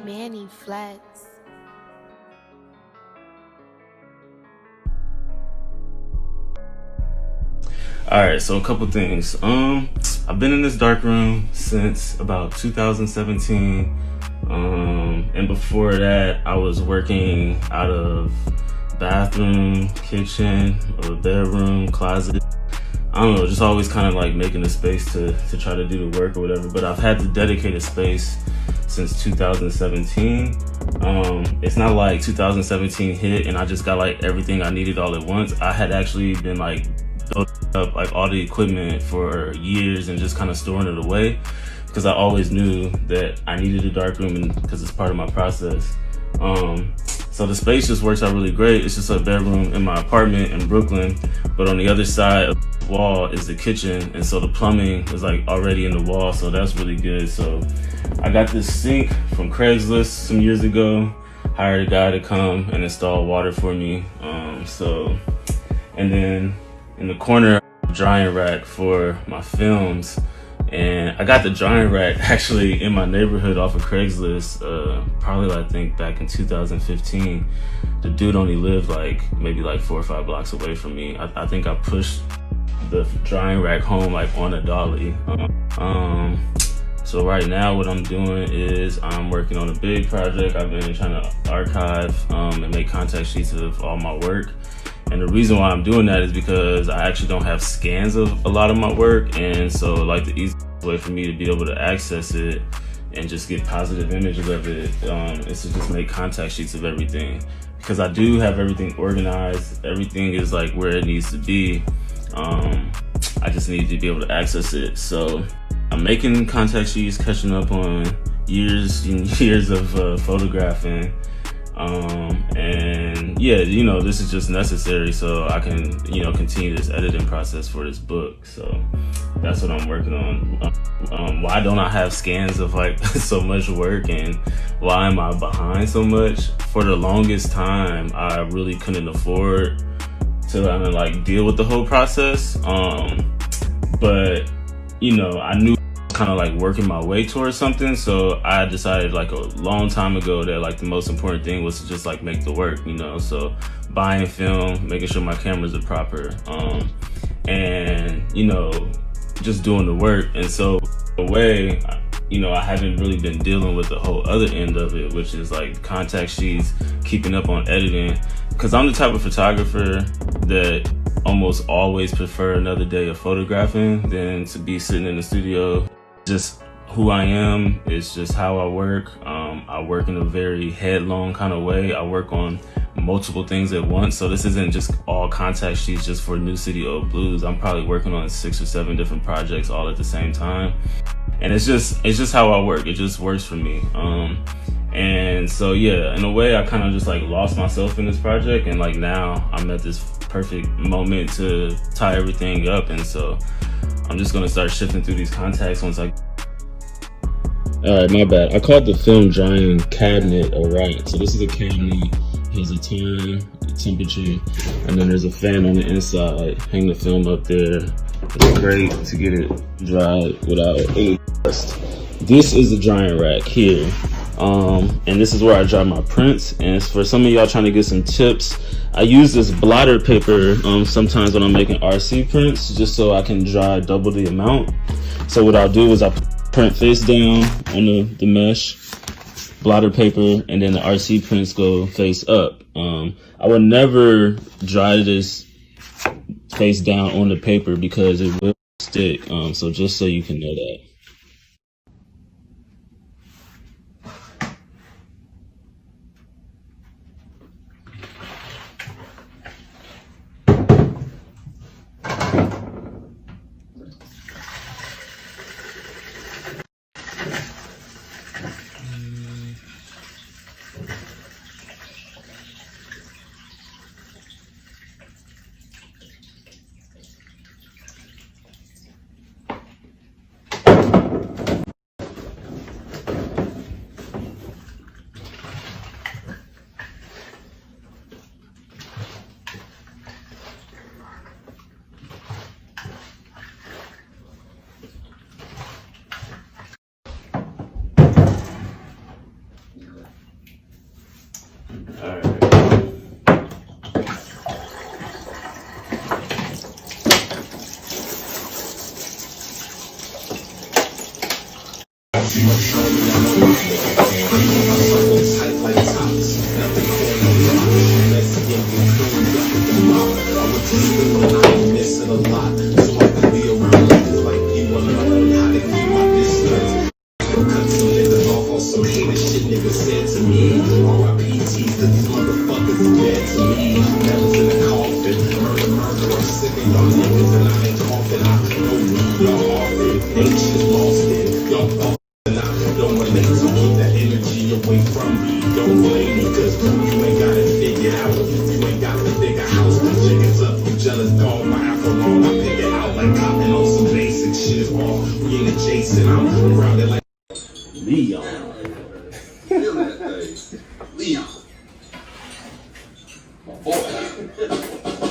Manny Flex. All right, so a couple things. I've been in this dark room since about 2017. And before that, I was working out of bathroom, kitchen, or bedroom, closet. I don't know, just always kind of like making a space to try to do the work or whatever. But I've had the dedicated space since 2017. It's not like 2017 hit and I just got like everything I needed all at once. I had actually been like building up like all the equipment for years and just kind of storing it away because I always knew that I needed a dark room and because it's part of my process. So the space just works out really great. It's just a bedroom in my apartment in Brooklyn, but on the other side of the wall is the kitchen, and so the plumbing is like already in the wall, so that's really good. So I got this sink from Craigslist some years ago, hired a guy to come and install water for me. And then in the corner, drying rack for my films. And I got the drying rack actually in my neighborhood off of Craigslist, probably I think back in 2015. The dude only lived like maybe like 4 or 5 blocks away from me. I think I pushed the drying rack home like on a dolly. So right now what I'm doing is I'm working on a big project. I've been trying to archive and make contact sheets of all my work. And the reason why I'm doing that is because I actually don't have scans of a lot of my work. And so like the easiest way for me to be able to access it and just get positive images of it is to just make contact sheets of everything. Because I do have everything organized. Everything is like where it needs to be. I just need to be able to access it. So I'm making contact sheets, catching up on years and years of photographing. And yeah, you know, this is just necessary so I can, you know, continue this editing process for this book. So that's what I'm working on. Why don't I have scans of like so much work, and why am I behind so much? For the longest time, I really couldn't afford to kind of like deal with the whole process. But you know, I knew kind of like working my way towards something, so I decided like a long time ago that like the most important thing was to just like make the work, you know. So buying film, making sure my cameras are proper, and you know, just doing the work. And so in a way, you know, I haven't really been dealing with the whole other end of it, which is like contact sheets, keeping up on editing, because I'm the type of photographer that almost always prefer another day of photographing than to be sitting in the studio. Just who I am, it's just how I work. I work in a very headlong kind of way. I work on multiple things at once. So this isn't just all contact sheets just for New City Old Blues. I'm probably working on 6 or 7 different projects all at the same time. And it's just how I work. It just works for me. And so yeah, in a way I kind of just like lost myself in this project, and like now I'm at this perfect moment to tie everything up. And so I'm just gonna start shifting through these contacts once I... Alright, my bad. I called the film drying cabinet a rack. So this is a cabinet, has a time, a temperature, and then there's a fan on the inside. Hang the film up there. It's great to get it dried without any dust. This is the drying rack here. And this is where I dry my prints. And for some of y'all trying to get some tips, I use this blotter paper sometimes when I'm making RC prints, just so I can dry double the amount. So what I'll do is I print face down on the mesh blotter paper, and then the RC prints go face up. I would never dry this face down on the paper because it will stick. So just so you can know that. Alright. Some hater shit niggas said to me. R.I.P.T. cause these motherfuckers are dead to me. Never in a coffin. Murder, I'm sick of y'all niggas and I ain't coughing. I know y'all often. Ain't shit lost in. Y'all fucking I don't relate to keep that energy away from me. Don't blame me cause you ain't got it figured out. You ain't got the bigger house. The chickens up. You jealous dog. My afro long. I pick it out like copping on some basic shit. We ain't adjacent. I'm grounded like Leon. Feel that thing. Leon. My boy.